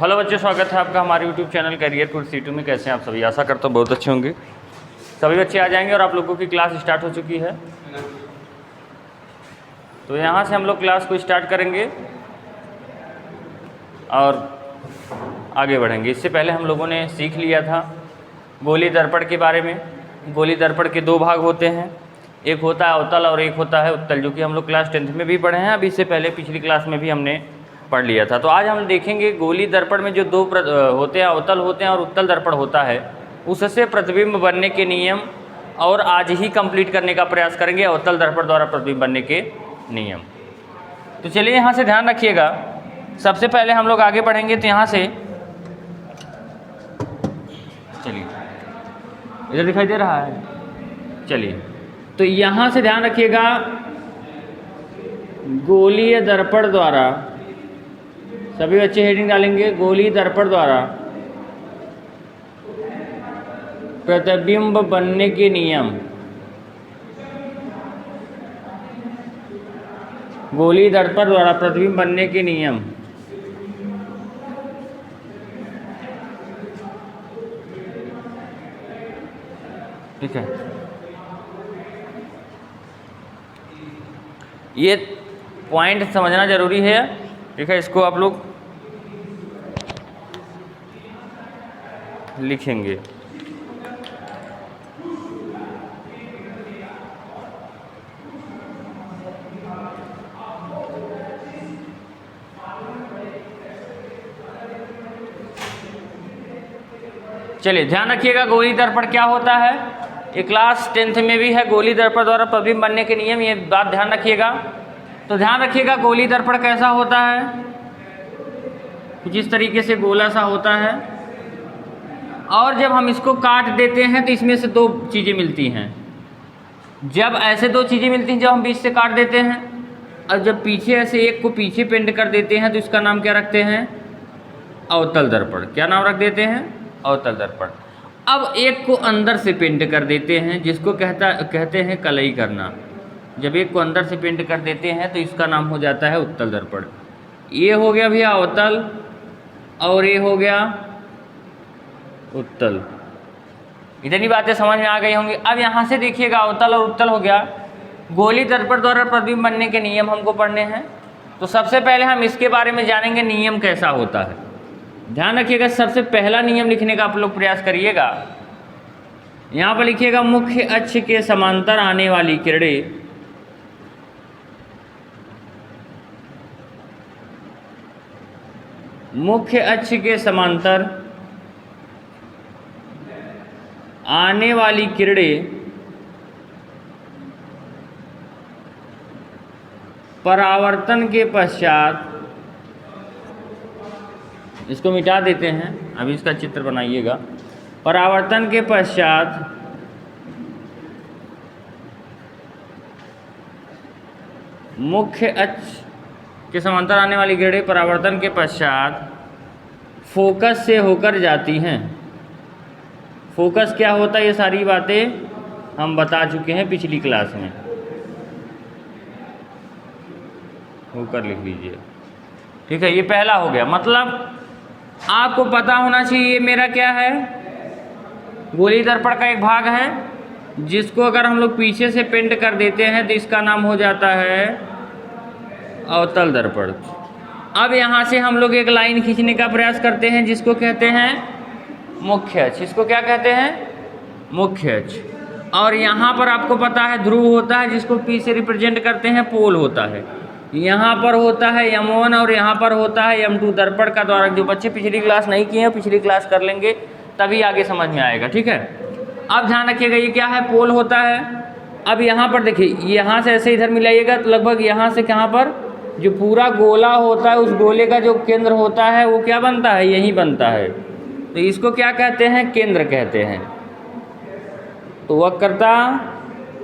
Hello बच्चों, स्वागत है आपका हमारे यूट्यूब चैनल करियर कुल C2 में। कैसे हैं आप सभी? आशा करता हूँ बहुत अच्छे होंगे। सभी बच्चे आ जाएंगे और आप लोगों की क्लास स्टार्ट हो चुकी है। तो यहाँ से हम लोग क्लास को स्टार्ट करेंगे और आगे बढ़ेंगे। इससे पहले हम लोगों ने सीख लिया था गोली दर्पण के बारे में। गोली दर्पण के दो भाग होते हैं, एक होता है अवतल और एक होता है उत्तल, जो कि हम लोग क्लास 10th में भी पढ़े हैं। अभी इससे पहले पिछली क्लास में भी हमने पढ़ लिया था। तो आज हम देखेंगे गोली दर्पण में जो दो होते हैं, अवतल होते हैं और उत्तल दर्पण होता है, उससे प्रतिबिंब बनने के नियम, और आज ही कंप्लीट करने का प्रयास करेंगे अवतल दर्पण द्वारा प्रतिबिंब बनने के नियम। तो चलिए यहाँ से ध्यान रखिएगा। सबसे पहले हम लोग आगे बढ़ेंगे तो यहाँ से चलिए, इधर दिखाई दे रहा है, चलिए तो यहाँ से ध्यान रखिएगा। गोलीय दर्पण द्वारा, सभी बच्चे हेडिंग डालेंगे, गोलीय दर्पण द्वारा प्रतिबिंब बनने के नियम। गोलीय दर्पण द्वारा प्रतिबिंब बनने के नियम। ठीक है, ये पॉइंट समझना जरूरी है। ठीक है, इसको आप लोग लिखेंगे। चलिए ध्यान रखिएगा, गोली दर्पण क्या होता है। ये क्लास 10th में भी है, गोली दर्पण द्वारा प्रतिबिंब बनने के नियम, ये बात ध्यान रखिएगा। तो ध्यान रखिएगा गोली दर्पण कैसा होता है, कुछ इस तरीके से गोला सा होता है, और जब हम इसको काट देते हैं तो इसमें से दो चीज़ें मिलती हैं। जब ऐसे दो चीज़ें मिलती हैं जब हम बीच से काट देते हैं, और जब पीछे ऐसे एक को पीछे पेंट कर देते हैं तो इसका नाम क्या रखते हैं? अवतल दर्पण। क्या नाम रख देते हैं? अवतल दर्पण। अब एक को अंदर से पेंट कर देते हैं, जिसको कहते हैं कलई करना। जब एक को अंदर से पेंट कर देते हैं तो इसका नाम हो जाता है उत्तल दर्पण। ये हो गया भैया अवतल और ये हो गया उत्तल। इतनी बातें समझ में आ गई होंगी। अब यहाँ से देखिएगा, अवतल और उत्तल हो गया। गोली दर्पण द्वारा प्रतिबिंब बनने के नियम हमको पढ़ने हैं। तो सबसे पहले हम इसके बारे में जानेंगे, नियम कैसा होता है। ध्यान रखिएगा, सबसे पहला नियम लिखने का आप लोग प्रयास करिएगा। यहाँ पर लिखिएगा, मुख्य अक्ष के समांतर आने वाली किरणें मुख्य अक्ष के समांतर आने वाली किरणें परावर्तन के पश्चात, इसको मिटा देते हैं, अभी इसका चित्र बनाइएगा। परावर्तन के पश्चात मुख्य अक्ष के समांतर आने वाली किरणें परावर्तन के पश्चात फोकस से होकर जाती हैं। फोकस क्या होता है, ये सारी बातें हम बता चुके हैं पिछली क्लास में। होकर लिख लीजिए। ठीक है, ये पहला हो गया। मतलब आपको पता होना चाहिए ये मेरा क्या है, गोली दर्पण का एक भाग है, जिसको अगर हम लोग पीछे से पेंट कर देते हैं तो इसका नाम हो जाता है अवतल दर्पण। अब यहाँ से हम लोग एक लाइन खींचने का प्रयास करते हैं, जिसको कहते हैं मुख्य अक्ष। इसको क्या कहते हैं? मुख्य अक्ष। और यहाँ पर आपको पता है ध्रुव होता है, जिसको P से रिप्रेजेंट करते हैं, पोल होता है। यहाँ पर होता है M1 और यहाँ पर होता है M2। दर्पण का द्वारा, जो बच्चे पिछली क्लास नहीं किए हैं पिछली क्लास कर लेंगे, तभी आगे समझ में आएगा। ठीक है, अब ध्यान रखिएगा, ये क्या है? पोल होता है। अब यहाँ पर देखिए, यहाँ से ऐसे इधर मिलाइएगा तो लगभग यहाँ से कहाँ पर जो पूरा गोला होता है, उस गोले का जो केंद्र होता है वो क्या बनता है? यही बनता है। तो इसको क्या कहते हैं? केंद्र कहते हैं। तो वक्रता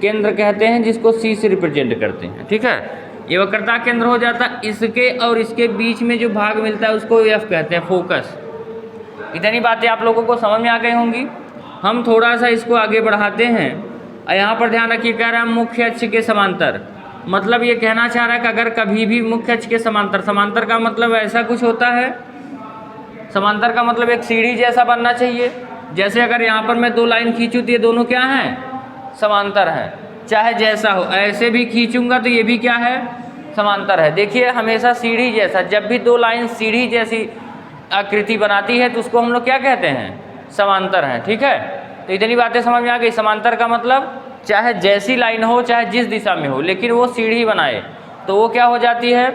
केंद्र कहते हैं, जिसको C से रिप्रेजेंट करते हैं। ठीक है, ये वक्रता केंद्र हो जाता है। इसके और इसके बीच में जो भाग मिलता है उसको F कहते हैं, फोकस। इतनी बातें आप लोगों को समझ में आ गई होंगी। हम थोड़ा सा इसको आगे बढ़ाते हैं। यहाँ पर ध्यान रखिए, कह रहा है मुख्य अक्ष के समांतर। मतलब ये कहना चाह रहा है कि अगर कभी भी मुख्य अक्ष के समांतर, समांतर का मतलब ऐसा कुछ होता है समांतर का मतलब एक सीढ़ी जैसा बनना चाहिए। जैसे अगर यहाँ पर मैं 2 लाइन खींचूँ तो ये दोनों क्या हैं, समांतर हैं। चाहे जैसा हो, ऐसे भी खींचूंगा तो ये भी क्या है, समांतर है। देखिए हमेशा सीढ़ी जैसा, जब भी 2 लाइन सीढ़ी जैसी आकृति बनाती है तो उसको हम लोग क्या कहते हैं, समांतर है। ठीक है, तो इतनी बातें समझ में आ गई। समांतर का मतलब चाहे जैसी लाइन हो, चाहे जिस दिशा में हो, लेकिन वो सीढ़ी बनाए तो वो क्या हो जाती है,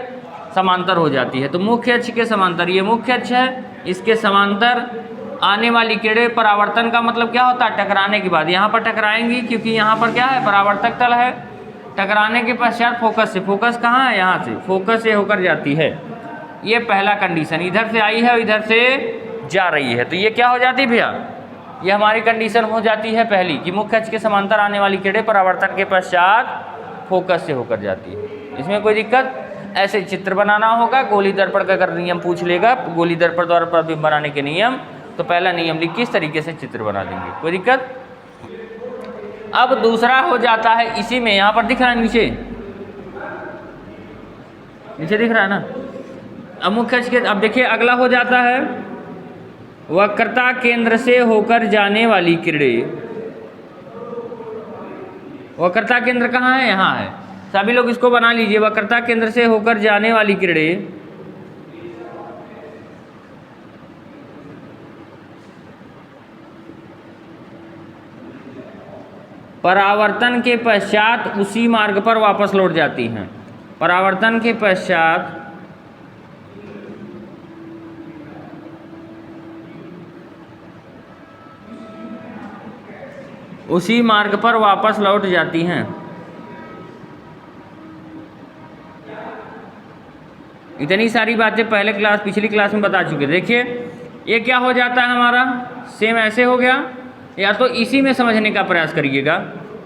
समांतर हो जाती है। तो मुख्य अक्ष के समांतर, ये मुख्य अक्ष है, इसके समांतर आने वाली किरणें, परावर्तन का मतलब क्या होता है, टकराने के बाद यहाँ पर टकराएंगी, क्योंकि यहाँ पर क्या है, परावर्तक तल है। टकराने के पश्चात फोकस से, फोकस कहाँ है, यहाँ से, फोकस से होकर जाती है। ये पहला कंडीशन, इधर से आई है और इधर से जा रही है, तो ये क्या हो जाती है भैया, ये हमारी कंडीशन हो जाती है पहली, कि मुख्य अक्ष के समांतर आने वाली किरणें परावर्तन के पश्चात फोकस से होकर जाती है। इसमें कोई दिक्कत, ऐसे चित्र बनाना होगा। गोली दर्पण का अगर नियम पूछ लेगा, गोली दर्पण द्वारा प्रतिबिंब बनाने के नियम, तो पहला नियम लिख किस तरीके से चित्र बना देंगे, कोई दिक्कत। अब दूसरा हो जाता है इसी में, यहाँ पर दिख रहा है नीचे, नीचे दिख रहा है ना। अब मुख्य अक्ष के, अब देखिए अगला हो जाता है वक्रता केंद्र से होकर जाने वाली किरणें। वक्रता केंद्र कहाँ है, यहाँ है। सभी लोग इसको बना लीजिए, वक्रता केंद्र से होकर जाने वाली किरणें परावर्तन के पश्चात उसी मार्ग पर वापस लौट जाती हैं। परावर्तन के पश्चात उसी मार्ग पर वापस लौट जाती हैं। इतनी सारी बातें पहले क्लास, पिछली क्लास में बता चुके। देखिए ये क्या हो जाता है हमारा, सेम ऐसे हो गया, या तो इसी में समझने का प्रयास करिएगा।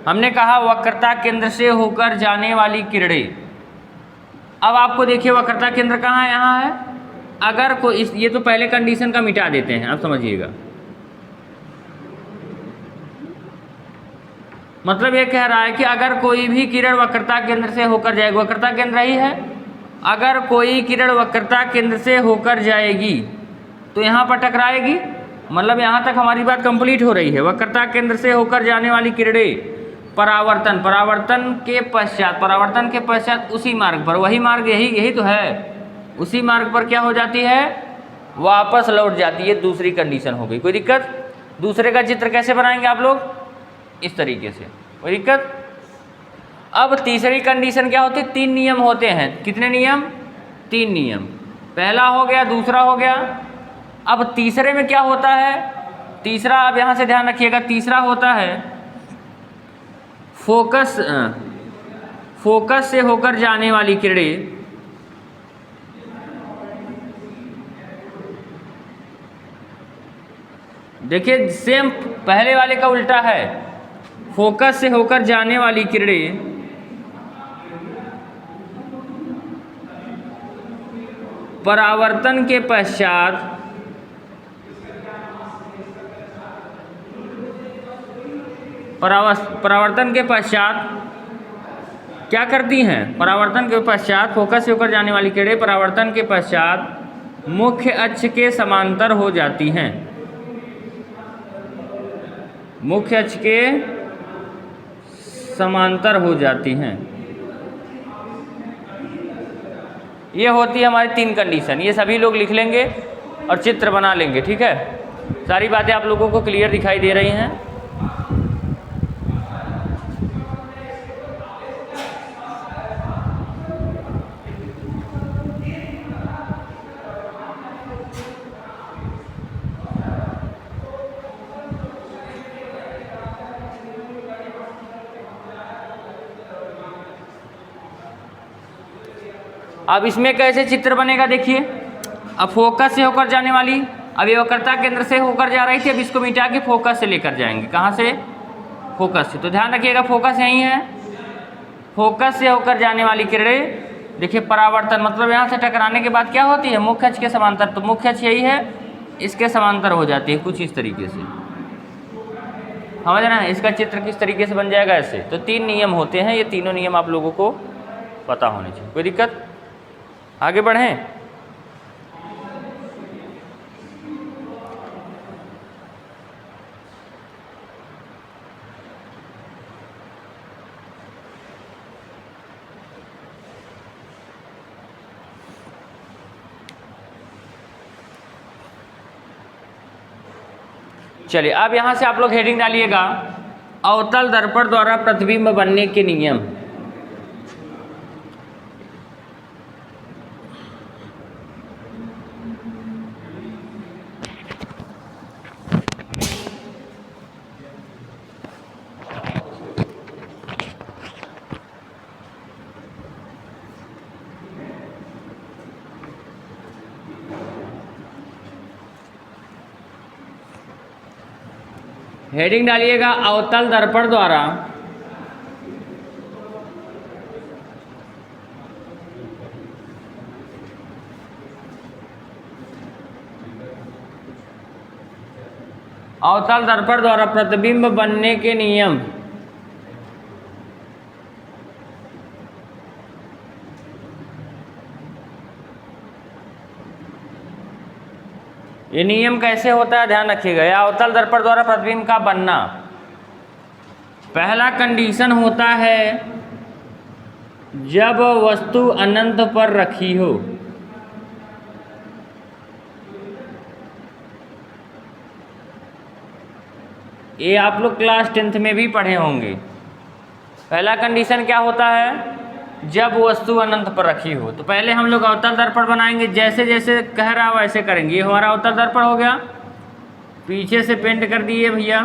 हमने कहा वक्रता केंद्र से होकर जाने वाली किरणें। अब आपको देखिए वक्रता केंद्र कहाँ है, यहाँ है। अगर कोई ये तो पहले कंडीशन का मिटा देते हैं, आप समझिएगा। मतलब ये कह रहा है कि अगर कोई भी किरण वक्रता केंद्र से होकर जाएगी, वक्रता केंद्र ही है, अगर कोई किरण वक्रता केंद्र से होकर जाएगी तो यहाँ पर टकराएगी। मतलब यहाँ तक हमारी बात कंप्लीट हो रही है। वक्रता केंद्र से होकर जाने वाली किरणें परावर्तन, परावर्तन के पश्चात, परावर्तन के पश्चात उसी मार्ग पर, वही मार्ग, यही तो है, उसी मार्ग पर क्या हो जाती है, वापस लौट जाती है। दूसरी कंडीशन हो गई, कोई दिक्कत। दूसरे का चित्र कैसे बनाएंगे आप लोग, इस तरीके से, कोई दिक्कत। अब तीसरी कंडीशन क्या होती है, 3 नियम होते हैं। कितने नियम, 3 नियम। पहला हो गया, दूसरा हो गया। अब तीसरे में क्या होता है, तीसरा, अब यहाँ से ध्यान रखिएगा, तीसरा होता है फोकस, फोकस से होकर जाने वाली किरणें देखिए सेम पहले वाले का उल्टा है। फोकस से होकर जाने वाली किरणें परावर्तन के पश्चात परावर्तन के पश्चात क्या करती हैं, परावर्तन के पश्चात फोकस से होकर जाने वाली किरणें परावर्तन के पश्चात मुख्य अक्ष के समांतर हो जाती हैं। मुख्य अक्ष के समांतर हो जाती हैं। ये होती है हमारी 3 कंडीशन। ये सभी लोग लिख लेंगे और चित्र बना लेंगे, ठीक है। सारी बातें आप लोगों को क्लियर दिखाई दे रही हैं। अब इसमें कैसे चित्र बनेगा, देखिए। अब फोकस से होकर जाने वाली, अब ये वक्रता केंद्र से होकर जा रही थी, अब इसको मिटा के फोकस से लेकर जाएंगे। कहाँ से, फोकस से। तो ध्यान रखिएगा फोकस यहीं है। फोकस से होकर जाने वाली किरणें, देखिए परावर्तन मतलब यहाँ से टकराने के बाद क्या होती है, मुख्य अक्ष के समांतर। तो मुख्य अक्ष यही है, इसके समांतर हो जाती है, कुछ इस तरीके से। समझ रहे हैं, इसका चित्र किस तरीके से बन जाएगा, ऐसे। तो 3 नियम होते हैं, ये तीनों नियम आप लोगों को पता होने चाहिए। कोई दिक्कत, आगे बढ़ें। चलिए अब यहाँ से आप लोग हेडिंग डालिएगा, अवतल दर्पण द्वारा प्रतिबिंब बनने के नियम। हेडिंग डालिएगा, अवतल दर्पण द्वारा अवतल दर्पण द्वारा प्रतिबिंब बनने के नियम। ये नियम कैसे होता है ध्यान रखिएगा। या अवतल दर्पण द्वारा प्रतिबिंब का बनना, पहला कंडीशन होता है जब वस्तु अनंत पर रखी हो। ये आप लोग क्लास 10th में भी पढ़े होंगे। पहला कंडीशन क्या होता है, जब वस्तु अनंत पर रखी हो। तो पहले हम लोग अवतल दर्पण बनाएंगे, जैसे जैसे कह रहा वैसे करेंगे। ये हमारा अवतल दर्पण हो गया, पीछे से पेंट कर दिए भैया।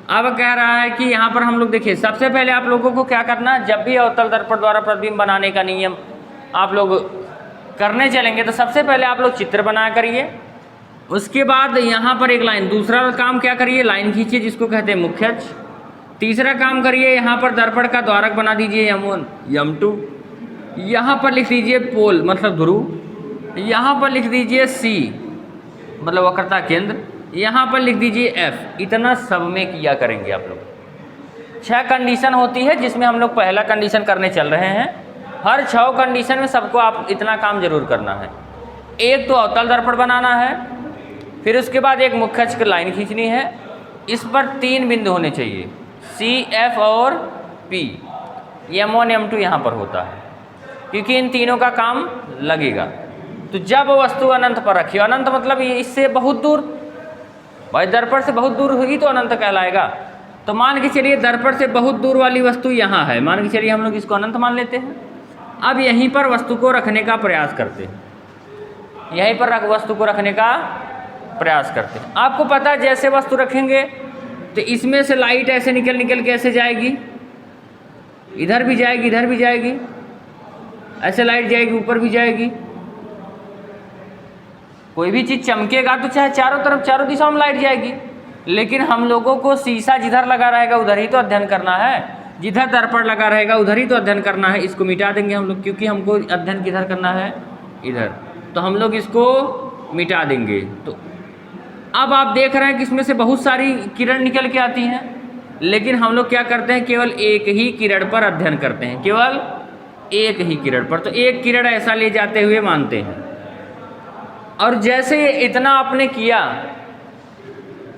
अब कह रहा है कि यहाँ पर हम लोग देखिए, सबसे पहले आप लोगों को क्या करना, जब भी अवतल दर्पण द्वारा प्रतिबिंब बनाने का नियम आप लोग करने चलेंगे तो सबसे पहले आप लोग चित्र बना करिए। उसके बाद यहाँ पर एक लाइन, दूसरा काम क्या करिए, लाइन खींचिए जिसको कहते हैं मुख्य अक्ष। तीसरा काम करिए, यहाँ पर दर्पण का द्वारक बना दीजिए M1 M2। यहाँ पर लिख दीजिए पोल मतलब ध्रुव। यहाँ पर लिख दीजिए C मतलब वक्रता केंद्र। यहाँ पर लिख दीजिए F। इतना सब में किया करेंगे आप लोग। 6 कंडीशन होती है जिसमें हम लोग पहला कंडीशन करने चल रहे हैं। हर 6 कंडीशन में सबको आप इतना काम जरूर करना है। एक तो अवतल दर्पण बनाना है, फिर उसके बाद एक मुख्य अक्ष की लाइन खींचनी है। इस पर 3 बिंदु होने चाहिए, C, F और P। M1 M2 यहाँ पर होता है क्योंकि इन तीनों का काम लगेगा। तो जब वस्तु अनंत पर रखी, अनंत मतलब ये इससे बहुत दूर, भाई दर्पण से बहुत दूर होगी तो अनंत कहलाएगा। तो मान के चलिए दर्पण से बहुत दूर वाली वस्तु यहाँ है, मान के चलिए हम लोग इसको अनंत मान लेते हैं। अब यहीं पर वस्तु को रखने का प्रयास करते हैं, यहीं पर वस्तु को रखने का प्रयास करते हैं। आपको पता है जैसे वस्तु रखेंगे तो इसमें से लाइट ऐसे निकल निकल के ऐसे जाएगी, इधर भी जाएगी, इधर भी जाएगी, ऐसे लाइट जाएगी, ऊपर भी जाएगी। कोई भी चीज़ चमकेगा तो चाहे चारों तरफ चारों दिशाओं में लाइट जाएगी, लेकिन हम लोगों को शीशा जिधर लगा रहेगा उधर ही तो अध्ययन करना है, जिधर दर्पण लगा रहेगा उधर ही तो अध्ययन करना है। इसको मिटा देंगे हम लोग क्योंकि हमको अध्ययन किधर करना है, इधर, तो हम लोग इसको मिटा देंगे। तो अब आप देख रहे हैं कि इसमें से बहुत सारी किरण निकल के आती हैं, लेकिन हम लोग क्या करते हैं, केवल एक ही किरण पर अध्ययन करते हैं, केवल एक ही किरण पर। तो एक किरण ऐसा ले जाते हुए मानते हैं। और जैसे इतना आपने किया,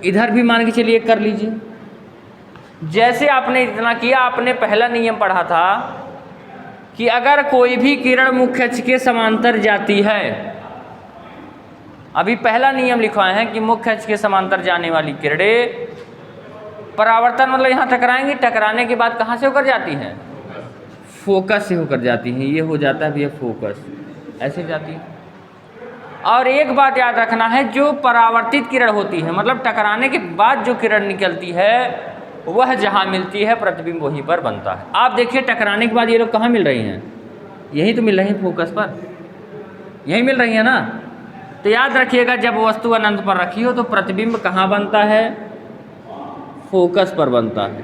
इधर भी मान के चलिए कर लीजिए। जैसे आपने इतना किया, आपने पहला नियम पढ़ा था कि अगर कोई भी किरण मुख्य अक्ष के समांतर जाती है, अभी पहला नियम लिखवाए हैं कि मुख्य अक्ष के समांतर जाने वाली किरणें परावर्तन मतलब यहाँ टकराएंगी, टकराने के बाद कहाँ से होकर जाती हैं, फोकस से होकर जाती हैं। ये हो जाता है भैया फोकस, ऐसे जाती है। और एक बात याद रखना है, जो परावर्तित किरण होती है मतलब टकराने के बाद जो किरण निकलती है वह जहाँ मिलती है प्रतिबिंब वहीं पर बनता है। आप देखिए टकराने के बाद ये लोग कहाँ मिल रही हैं, यही तो मिल रही हैं फोकस पर, यही मिल रही है ना। तो याद रखिएगा जब वस्तु अनंत पर रखी हो तो प्रतिबिंब कहाँ बनता है, फोकस पर बनता है,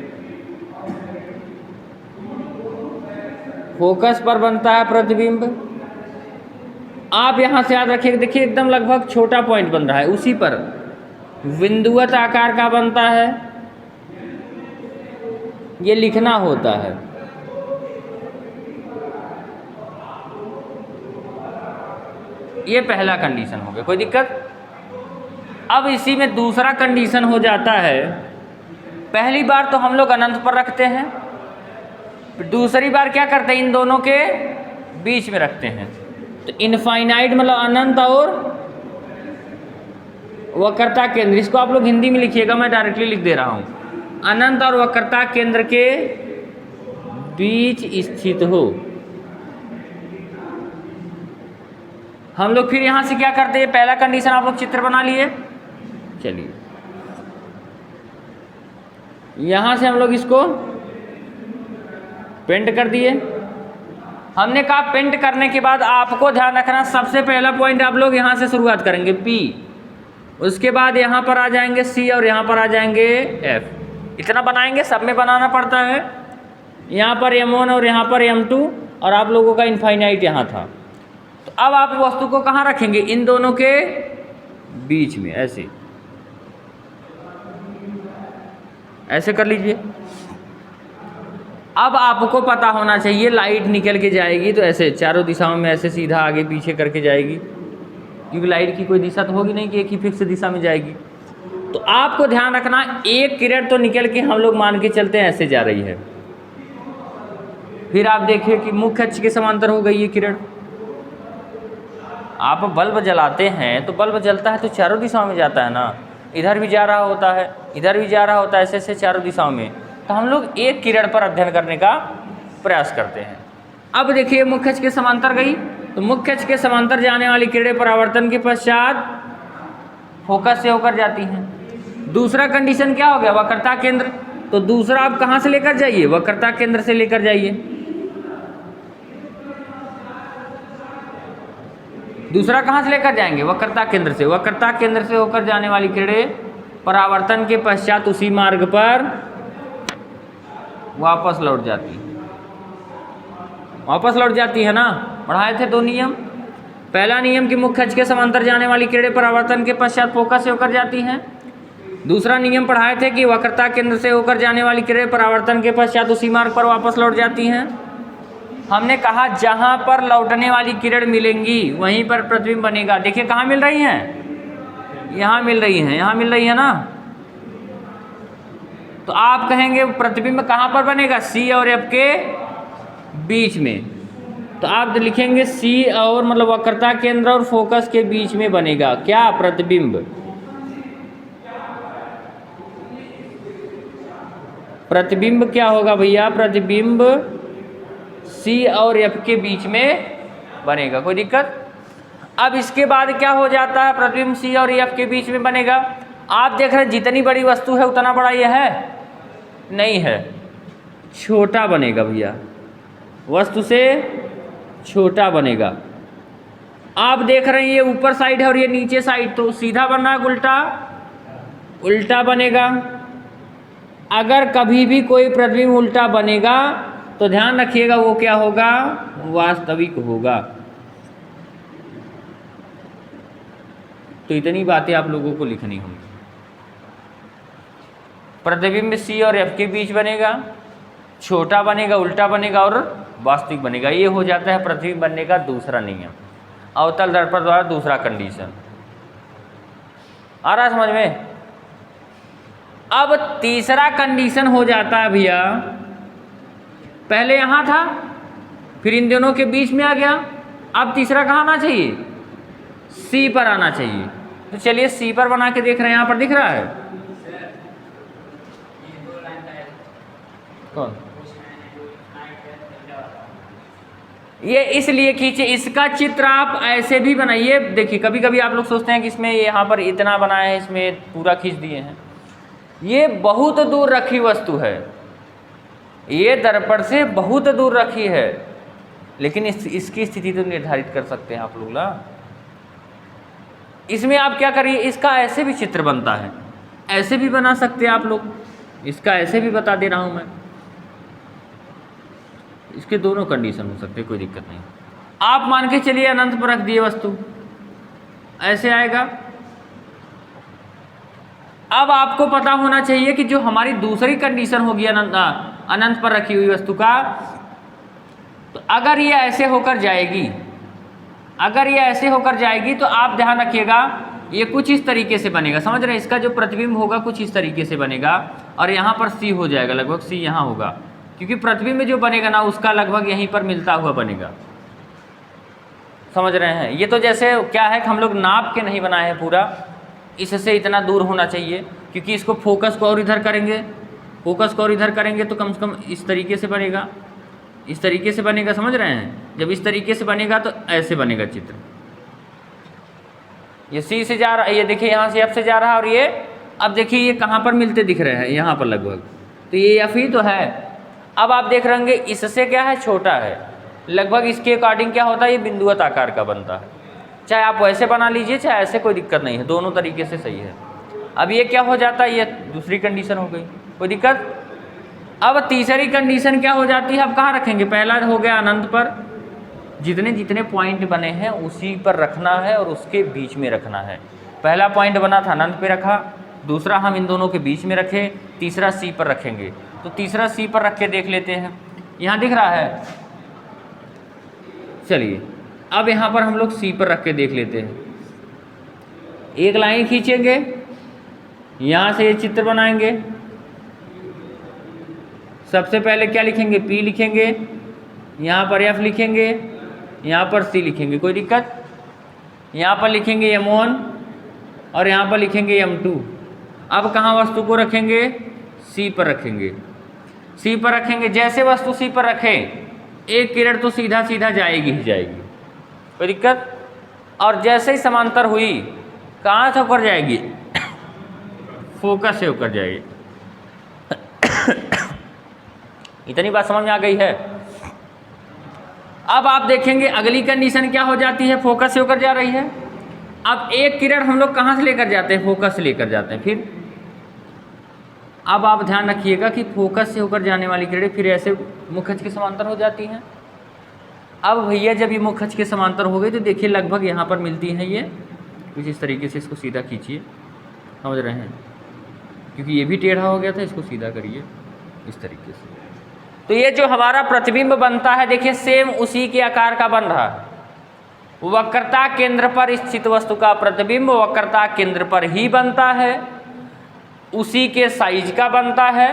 फोकस पर बनता है प्रतिबिंब। आप यहाँ से याद रखिएगा, देखिए एकदम लगभग छोटा पॉइंट बन रहा है, उसी पर बिंदुवत आकार का बनता है, ये लिखना होता है। ये पहला कंडीशन हो गया, कोई दिक्कत। अब इसी में दूसरा कंडीशन हो जाता है, पहली बार तो हम लोग अनंत पर रखते हैं, दूसरी बार क्या करते हैं, इन दोनों के बीच में रखते हैं। तो इनफाइनाइट मतलब अनंत और वक्रता केंद्र, इसको आप लोग हिंदी में लिखिएगा, मैं डायरेक्टली लिख दे रहा हूँ। अनंत और वक्रता केंद्र के बीच स्थित हो। हम लोग फिर यहाँ से क्या करते हैं, पहला कंडीशन आप लोग चित्र बना लिए। चलिए यहाँ से हम लोग इसको पेंट कर दिए। हमने कहा पेंट करने के बाद आपको ध्यान रखना, सबसे पहला पॉइंट आप लोग यहाँ से शुरुआत करेंगे P, उसके बाद यहाँ पर आ जाएंगे C और यहाँ पर आ जाएंगे F। इतना बनाएंगे, सब में बनाना पड़ता है। यहाँ पर M1 और यहाँ पर M2 और आप लोगों का इनफाइनाइट यहाँ था। तो अब आप वस्तु को कहाँ रखेंगे, इन दोनों के बीच में, ऐसे ऐसे कर लीजिए। अब आपको पता होना चाहिए लाइट निकल के जाएगी तो ऐसे चारों दिशाओं में ऐसे सीधा आगे पीछे करके जाएगी, क्योंकि लाइट की कोई दिशा तो होगी नहीं कि एक ही फिक्स दिशा में जाएगी। तो आपको ध्यान रखना, एक किरण तो निकल के हम लोग मान के चलते हैं ऐसे जा रही है। फिर आप देखिए कि मुख्य अक्ष के समांतर हो गई ये किरण। आप बल्ब जलाते हैं तो बल्ब जलता है तो चारों दिशाओं में जाता है ना, इधर भी जा रहा होता है, इधर भी जा रहा होता है, ऐसे ऐसे चारों दिशाओं में। तो हम लोग एक किरण पर अध्ययन करने का प्रयास करते हैं। अब देखिए मुख्य अक्ष के समांतर गई, तो मुख्य अक्ष के समांतर जाने वाली किरणें परावर्तन के पश्चात फोकस से होकर जाती हैं। दूसरा कंडीशन क्या हो गया, वक्रता केंद्र। तो दूसरा आप कहाँ से लेकर जाइए, वक्रता केंद्र से लेकर जाइए। दूसरा कहाँ से लेकर जाएंगे, वक्रता केंद्र से। वक्रता केंद्र से होकर जाने वाली किरणें परावर्तन के पश्चात उसी मार्ग पर वापस लौट जाती है ना। पढ़ाए थे दो नियम। पहला नियम कि मुख्य अक्ष के समांतर जाने वाली किरणें परावर्तन के पश्चात फोकस से होकर जाती हैं। दूसरा नियम पढ़ाए थे कि वक्रता केंद्र से होकर जाने वाली किरणें परावर्तन के पश्चात उसी मार्ग पर वापस लौट जाती हैं। हमने कहा जहां पर लौटने वाली किरण मिलेंगी वहीं पर प्रतिबिंब बनेगा। देखिए कहाँ मिल रही हैं, यहाँ मिल रही हैं, यहाँ मिल रही है ना। तो आप कहेंगे प्रतिबिंब कहाँ पर बनेगा, C और F के बीच में। तो आप लिखेंगे C और मतलब वक्रता केंद्र और फोकस के बीच में बनेगा क्या, प्रतिबिंब। प्रतिबिंब क्या होगा भैया, प्रतिबिंब C और F के बीच में बनेगा। कोई दिक्कत। अब इसके बाद क्या हो जाता है, प्रतिबिंब C और F के बीच में बनेगा। आप देख रहे हैं जितनी बड़ी वस्तु है उतना बड़ा ये है नहीं है, छोटा बनेगा भैया, वस्तु से छोटा बनेगा। आप देख रहे हैं ये ऊपर साइड है और ये नीचे साइड, तो सीधा बन रहा है, उल्टा उल्टा बनेगा। अगर कभी भी कोई प्रतिबिंब उल्टा बनेगा तो ध्यान रखिएगा वो क्या होगा, वास्तविक होगा। तो इतनी बातें आप लोगों को लिखनी होंगी। प्रतिबिंब C और F के बीच बनेगा, छोटा बनेगा, उल्टा बनेगा और वास्तविक बनेगा। ये हो जाता है प्रतिबिंब बनने का दूसरा नियम, अवतल दर्पण द्वारा दूसरा कंडीशन। आ रहा है समझ में। अब तीसरा कंडीशन हो जाता है भैया, पहले यहाँ था फिर इन दोनों के बीच में आ गया, अब तीसरा कहाँ आना चाहिए, C पर आना चाहिए। तो चलिए C पर बना के देख रहे हैं, यहाँ पर दिख रहा है कौन, ये इसलिए खींचे। इसका चित्र आप ऐसे भी बनाइए। देखिए कभी कभी आप लोग सोचते हैं कि इसमें यहाँ पर इतना बनाया है, इसमें पूरा खींच दिए हैं। ये बहुत दूर रखी वस्तु है, ये दर्पण से बहुत दूर रखी है, लेकिन इसकी स्थिति तो निर्धारित कर सकते हैं आप लोग ना। इसमें आप क्या करिए, इसका ऐसे भी चित्र बनता है, ऐसे भी बना सकते हैं आप लोग, इसका ऐसे भी बता दे रहा हूँ मैं। इसके दोनों कंडीशन हो सकते हैं, कोई दिक्कत नहीं। आप मान के चलिए अनंत पर रख दिए वस्तु, ऐसे आएगा। अब आपको पता होना चाहिए कि जो हमारी दूसरी कंडीशन होगी अनंत पर रखी हुई वस्तु का, तो अगर ये ऐसे होकर जाएगी, अगर ये ऐसे होकर जाएगी तो आप ध्यान रखिएगा ये कुछ इस तरीके से बनेगा। समझ रहे हैं, इसका जो प्रतिबिंब होगा कुछ इस तरीके से बनेगा और यहाँ पर C हो जाएगा, लगभग C यहाँ होगा, क्योंकि प्रतिबिंब जो बनेगा ना उसका लगभग यहीं पर मिलता हुआ बनेगा। समझ रहे हैं। ये तो जैसे क्या है कि हम लोग नाप के नहीं बनाए हैं पूरा, इससे इतना दूर होना चाहिए, क्योंकि इसको फोकस को और इधर करेंगे, फोकस को और इधर करेंगे तो कम से कम इस तरीके से बनेगा, इस तरीके से बनेगा, समझ रहे हैं। जब इस तरीके से बनेगा तो ऐसे बनेगा चित्र। ये सी से जा रहा है, ये देखिए यहाँ से एफ से जा रहा है, और ये अब देखिए ये कहाँ पर मिलते दिख रहे हैं, यहाँ पर लगभग, तो ये एफ ही तो है। अब आप देख रहे होंगे इससे क्या है, छोटा है, लगभग इसके अकॉर्डिंग क्या होता है, ये बिंदुवत आकार का बनता है। चाहे आप वैसे बना लीजिए चाहे ऐसे, कोई दिक्कत नहीं है, दोनों तरीके से सही है। अब ये क्या हो जाता है, ये दूसरी कंडीशन हो गई, कोई दिक्कत। अब तीसरी कंडीशन क्या हो जाती है, अब कहाँ रखेंगे, पहला हो गया अनंत पर, जितने जितने पॉइंट बने हैं उसी पर रखना है और उसके बीच में रखना है। पहला पॉइंट बना था अनंत पे रखा, दूसरा हम इन दोनों के बीच में रखे, तीसरा सी पर रखेंगे। तो तीसरा सी पर रख के देख लेते हैं, यहाँ दिख रहा है, चलिए अब यहाँ पर हम लोग सी पर रख के देख लेते हैं। एक लाइन खींचेंगे, यहाँ से ये चित्र बनाएंगे। सबसे पहले क्या लिखेंगे, पी लिखेंगे, यहाँ पर एफ लिखेंगे, यहाँ पर सी लिखेंगे, कोई दिक्कत। यहाँ पर लिखेंगे M1 और यहाँ पर लिखेंगे M2। अब कहाँ वस्तु को रखेंगे, सी पर रखेंगे, सी पर रखेंगे। जैसे वस्तु सी पर रखें एक किरण तो सीधा सीधा जाएगी ही जाएगी, कोई दिक्कत। और जैसे ही समांतर हुई कहाँ से होकर जाएगी, फोकस से होकर जाएगी। इतनी बात समझ में आ गई है। अब आप देखेंगे अगली कंडीशन क्या हो जाती है, फोकस से होकर जा रही है। अब एक किरण हम लोग कहाँ से लेकर जाते हैं, फोकस से लेकर जाते हैं। फिर अब आप ध्यान रखिएगा कि फोकस से होकर जाने वाली किरणें फिर ऐसे मुख्य अक्ष के समांतर हो जाती हैं। अब भैया जब ये मुख्य अक्ष के समांतर हो गई तो देखिए लगभग यहाँ पर मिलती हैं ये, कुछ इस तरीके से। इसको सीधा खींचिए, समझ रहे हैं, क्योंकि ये भी टेढ़ा हो गया था, इसको सीधा करिए इस तरीके से। तो ये जो हमारा प्रतिबिंब बनता है देखिए सेम उसी के आकार का बन रहा है। वक्रता केंद्र पर स्थित वस्तु का प्रतिबिंब वक्रता केंद्र पर ही बनता है, उसी के साइज का बनता है।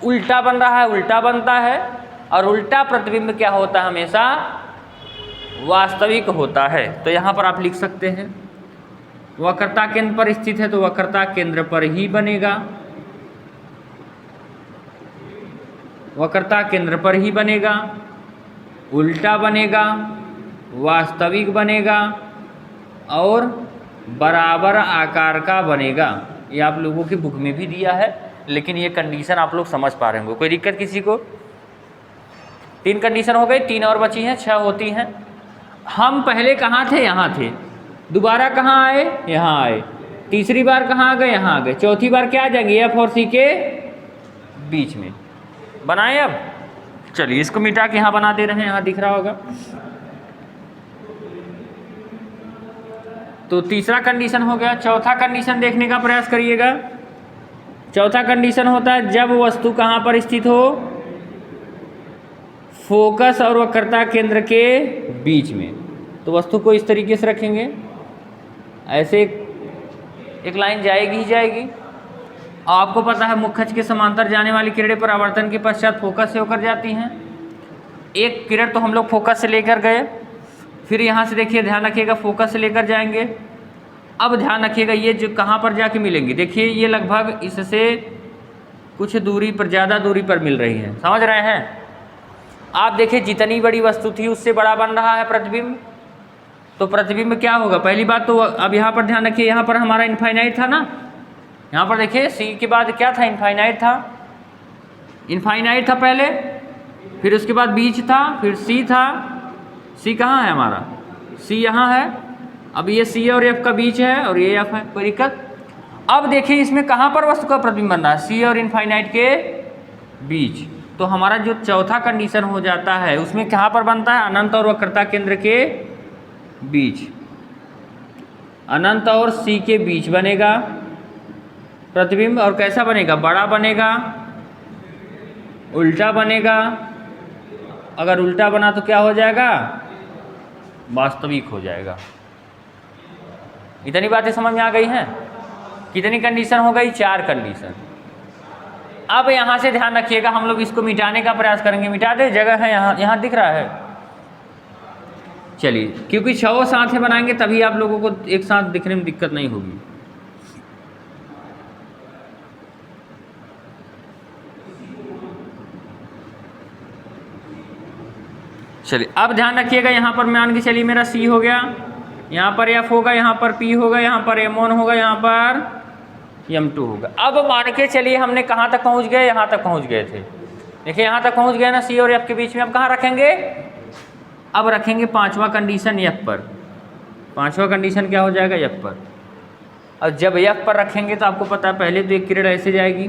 उल्टा बन रहा है, उल्टा बनता है, और उल्टा प्रतिबिंब क्या होता है, हमेशा वास्तविक होता है। तो यहाँ पर आप लिख सकते हैं वक्रता केंद्र पर स्थित है तो वक्रता केंद्र पर ही बनेगा, वक्रता केंद्र पर ही बनेगा, उल्टा बनेगा, वास्तविक बनेगा और बराबर आकार का बनेगा। ये आप लोगों की बुक में भी दिया है, लेकिन ये कंडीशन आप लोग समझ पा रहे होंगे, कोई दिक्कत किसी को। 3 कंडीशन हो गई, 3 और बची हैं, 6 होती हैं। हम पहले कहाँ थे, यहाँ थे, दोबारा कहाँ आए, यहाँ आए, तीसरी बार कहाँ आ गए, यहाँ आ गए, चौथी बार क्या आ जाएंगे, एफ और सी के बीच में बनाए। अब चलिए इसको मिटा के यहाँ बना दे रहे हैं, यहाँ दिख रहा होगा। तो तीसरा कंडीशन हो गया। चौथा कंडीशन देखने का प्रयास करिएगा। चौथा कंडीशन होता है जब वस्तु कहाँ पर स्थित हो, फोकस और वक्रता केंद्र के बीच में। तो वस्तु को इस तरीके से रखेंगे, ऐसे एक लाइन जाएगी ही जाएगी। आपको पता है मुख्य अक्ष के समांतर जाने वाली किरणें परावर्तन के पश्चात फोकस से होकर जाती हैं। एक किरण तो हम लोग फोकस से लेकर गए, फिर यहाँ से देखिए ध्यान रखिएगा फोकस से लेकर जाएंगे। अब ध्यान रखिएगा ये जो कहाँ पर जाके मिलेंगी, देखिए ये लगभग इससे कुछ दूरी पर, ज़्यादा दूरी पर मिल रही है, समझ रहे हैं आप। देखिए जितनी बड़ी वस्तु थी उससे बड़ा बन रहा है प्रतिबिंब। तो प्रतिबिंब क्या होगा, पहली बात तो अब यहाँ पर ध्यान रखिए, यहाँ पर हमारा इनफाइनाइट था ना, यहाँ पर देखिए सी के बाद क्या था, इनफाइनाइट था, इनफाइनाइट था पहले, फिर उसके बाद बीच था, फिर सी था। सी कहाँ है हमारा, सी यहाँ है। अब ये सी और एफ का बीच है और ये एफ है, कोई दिक्कत। अब देखिए इसमें कहाँ पर वस्तु का प्रतिबिंब बन रहा है, सी और इनफाइनाइट के बीच। तो हमारा जो चौथा कंडीशन हो जाता है उसमें कहाँ पर बनता है, अनंत और वक्रता केंद्र के बीच, अनंत और सी के बीच बनेगा प्रतिबिंब। और कैसा बनेगा, बड़ा बनेगा, उल्टा बनेगा। अगर उल्टा बना तो क्या हो जाएगा, वास्तविक हो जाएगा। इतनी बातें समझ में आ गई हैं। कितनी कंडीशन हो गई, 4 कंडीशन। अब यहाँ से ध्यान रखिएगा, हम लोग इसको मिटाने का प्रयास करेंगे। मिटा दे, जगह है यहाँ, यहाँ दिख रहा है। चलिए, क्योंकि 6 साथ बनाएंगे तभी आप लोगों को एक साथ दिखने में दिक्कत नहीं होगी। चलिए, अब ध्यान रखिएगा, यहाँ पर मान के चलिए मेरा C हो गया, यहाँ पर F होगा, यहाँ पर P होगा, यहाँ पर M1 होगा, यहाँ पर M2 होगा। अब मान के चलिए हमने कहाँ तक पहुँच गए, यहाँ तक पहुँच गए थे। देखिए यहाँ तक पहुँच गए ना C और F के बीच में। अब कहाँ रखेंगे, अब रखेंगे 5वां कंडीशन F पर। 5वां कंडीशन क्या हो जाएगा, F पर। और जब F पर रखेंगे तो आपको पता है पहले तो एक किरण ऐसे जाएगी,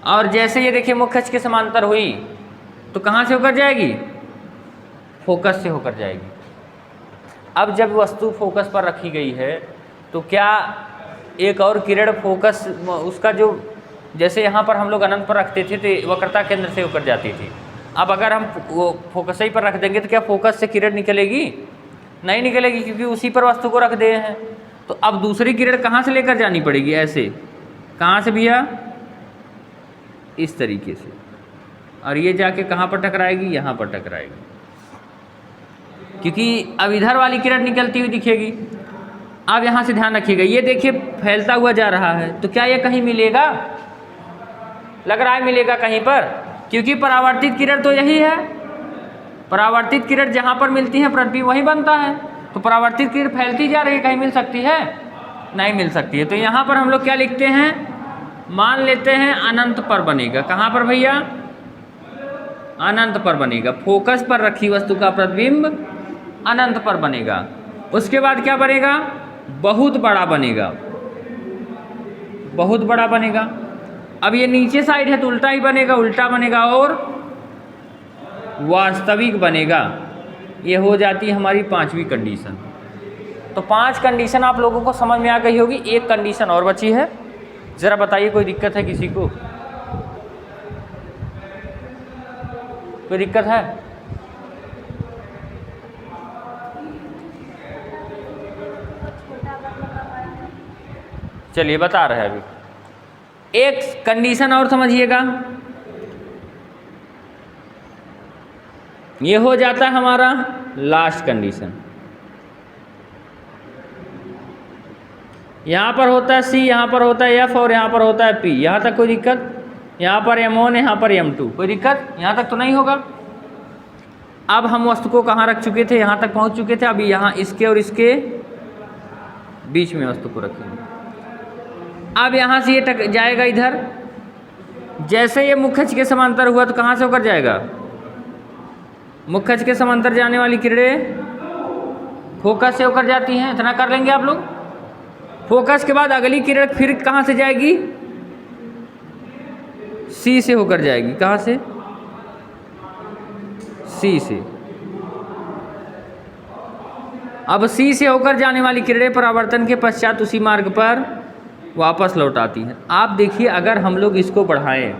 और जैसे ये देखिए मुख्य अक्ष के समांतर हुई तो कहाँ से होकर जाएगी, फोकस से होकर जाएगी। अब जब वस्तु फोकस पर रखी गई है तो क्या एक और किरण फोकस उसका जो, जैसे यहाँ पर हम लोग अनंत पर रखते थे तो वक्रता केंद्र से होकर जाती थी। अब अगर हम वो फोकस ही पर रख देंगे तो क्या फोकस से किरण निकलेगी, नहीं निकलेगी, क्योंकि उसी पर वस्तु को रख दे हैं। तो अब दूसरी किरण कहाँ से लेकर जानी पड़ेगी, ऐसे, कहाँ से भैया, इस तरीके से, और ये जाके कहाँ पर टकराएगी, यहाँ पर टकराएगी, क्योंकि अब इधर वाली किरण निकलती हुई दिखेगी। अब यहाँ से ध्यान रखिएगा, ये देखिए फैलता हुआ जा रहा है, तो क्या ये कहीं मिलेगा, लग रहा है मिलेगा कहीं पर, क्योंकि परावर्तित किरण तो यही है। परावर्तित किरण जहाँ पर मिलती है प्रतिबिंब वही बनता है। तो परावर्तित किरण फैलती जा रही है, कहीं मिल सकती है, नहीं मिल सकती है। तो यहाँ पर हम लोग क्या लिखते हैं, मान लेते हैं अनंत पर बनेगा। कहाँ पर भैया, अनंत पर बनेगा। फोकस पर रखी वस्तु का प्रतिबिंब अनंत पर बनेगा। उसके बाद क्या बनेगा, बहुत बड़ा बनेगा, बहुत बड़ा बनेगा। अब ये नीचे साइड है तो उल्टा ही बनेगा, उल्टा बनेगा और वास्तविक बनेगा। ये हो जाती है हमारी 5वीं कंडीशन। तो 5 कंडीशन आप लोगों को समझ में आ गई होगी। एक कंडीशन और बची है, ज़रा बताइए कोई दिक्कत है किसी को, कोई दिक्कत है? चलिए बता रहे हैं अभी। एक कंडीशन और समझिएगा, ये हो जाता है हमारा लास्ट कंडीशन। यहाँ पर होता है C, यहाँ पर होता है F और यहाँ पर होता है P। यहाँ तक कोई दिक्कत? यहाँ पर M1, यहाँ पर M2, कोई दिक्कत यहाँ तक तो नहीं होगा। अब हम वस्तु को कहाँ रख चुके थे, यहाँ तक पहुँच चुके थे। अभी यहाँ इसके और इसके बीच में वस्तु को रखेंगे। अब यहाँ से ये जाएगा इधर, जैसे ये मुख्य अक्ष के समांतर हुआ तो कहाँ से होकर जाएगा, मुख्य अक्ष के समांतर जाने वाली किरणें फोकस से होकर जाती हैं। इतना कर लेंगे आप लोग। फोकस के बाद अगली किरण फिर कहाँ से जाएगी, C से होकर जाएगी। कहाँ से, C से। अब C से होकर जाने वाली किरणें परावर्तन के पश्चात उसी मार्ग पर वापस लौट आती हैं। आप देखिए अगर हम लोग इसको बढ़ाएं,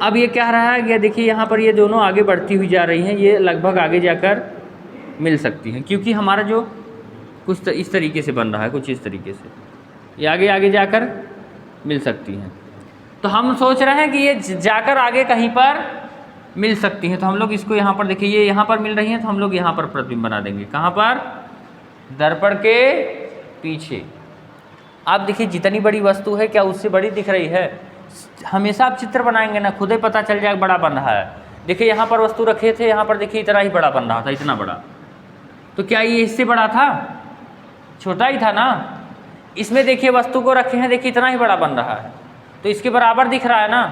अब ये क्या रहा है, ये देखिए यहाँ पर ये दोनों आगे बढ़ती हुई जा रही हैं। ये लगभग आगे जाकर मिल सकती हैं, क्योंकि हमारा जो कुछ इस तरीके से बन रहा है, कुछ इस तरीके से ये आगे आगे जाकर मिल सकती हैं। तो हम सोच रहे हैं कि ये जाकर आगे कहीं पर मिल सकती हैं। तो हम लोग इसको यहाँ पर देखिए, ये यहाँ पर मिल रही हैं तो हम लोग यहाँ पर प्रतिबिंब बना देंगे। कहाँ पर, दर्पण के पीछे। आप देखिए जितनी बड़ी वस्तु है क्या उससे बड़ी दिख रही है। हमेशा आप चित्र बनाएंगे ना, खुद ही पता चल जाएगा बड़ा बन रहा है। देखिए यहाँ पर वस्तु रखे थे, यहाँ पर देखिए इतना ही बड़ा बन रहा था, इतना बड़ा। तो क्या ये इससे बड़ा था, छोटा ही था ना। इसमें देखिए वस्तु को रखे हैं, देखिए इतना ही बड़ा बन रहा है, तो इसके बराबर दिख रहा है ना।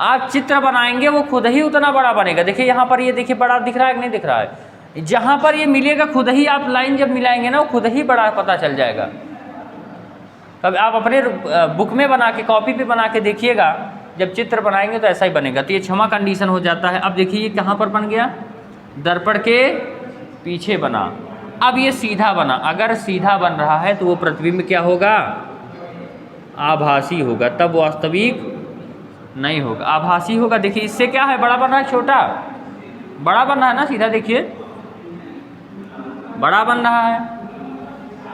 आप चित्र बनाएंगे वो खुद ही उतना बड़ा बनेगा। देखिए यहाँ पर ये देखिए बड़ा दिख रहा है कि नहीं दिख रहा है। जहाँ पर ये मिलेगा खुद ही आप लाइन जब मिलाएंगे ना, वो खुद ही बड़ा पता चल जाएगा। तब आप अपने बुक में बना के, कॉपी पे बना के देखिएगा, जब चित्र बनाएंगे तो ऐसा ही बनेगा। तो ये 6वां कंडीशन हो जाता है। अब देखिए ये कहाँ पर बन गया, दर्पण के पीछे बना। अब ये सीधा बना। अगर सीधा बन रहा है तो वो प्रतिबिंब क्या होगा, आभासी होगा, तब वास्तविक नहीं होगा, आभासी होगा। देखिए इससे क्या है, बड़ा बन रहा है, छोटा, बड़ा बन रहा है ना, सीधा देखिए बड़ा बन रहा है।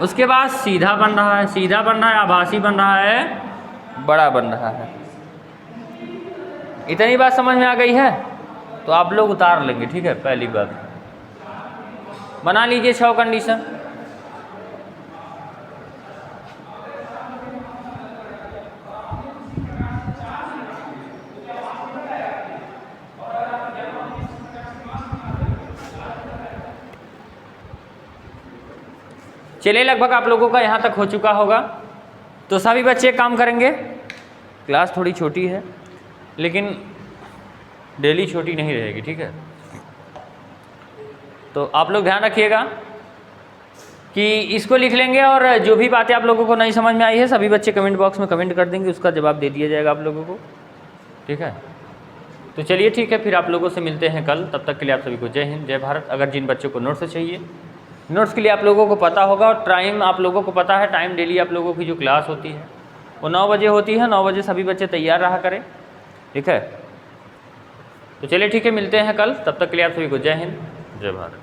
उसके बाद सीधा बन रहा है, सीधा बन रहा है, आभासी बन रहा है, बड़ा बन रहा है। इतनी बात समझ में आ गई है तो आप लोग उतार लेंगे, ठीक है। पहली बात बना लीजिए 6 कंडीशन। चलिए लगभग आप लोगों का यहाँ तक हो चुका होगा। तो सभी बच्चे काम करेंगे। क्लास थोड़ी छोटी है लेकिन डेली छोटी नहीं रहेगी, ठीक है। तो आप लोग ध्यान रखिएगा कि इसको लिख लेंगे और जो भी बातें आप लोगों को नहीं समझ में आई है सभी बच्चे कमेंट बॉक्स में कमेंट कर देंगे, उसका जवाब दे दिया जाएगा आप लोगों को, ठीक है। तो चलिए ठीक है, फिर आप लोगों से मिलते हैं कल। तब तक के लिए आप सभी को जय हिंद, जय भारत। अगर जिन बच्चों को नोट्स चाहिए, नोट्स के लिए आप लोगों को पता होगा और टाइम आप लोगों को पता है, टाइम डेली आप लोगों की जो क्लास होती है वो 9 बजे होती है। 9 बजे सभी बच्चे तैयार रहा करें, ठीक है। तो चलिए ठीक है, मिलते हैं कल। तब तक के लिए आप सभी को जय हिंद, जय भारत।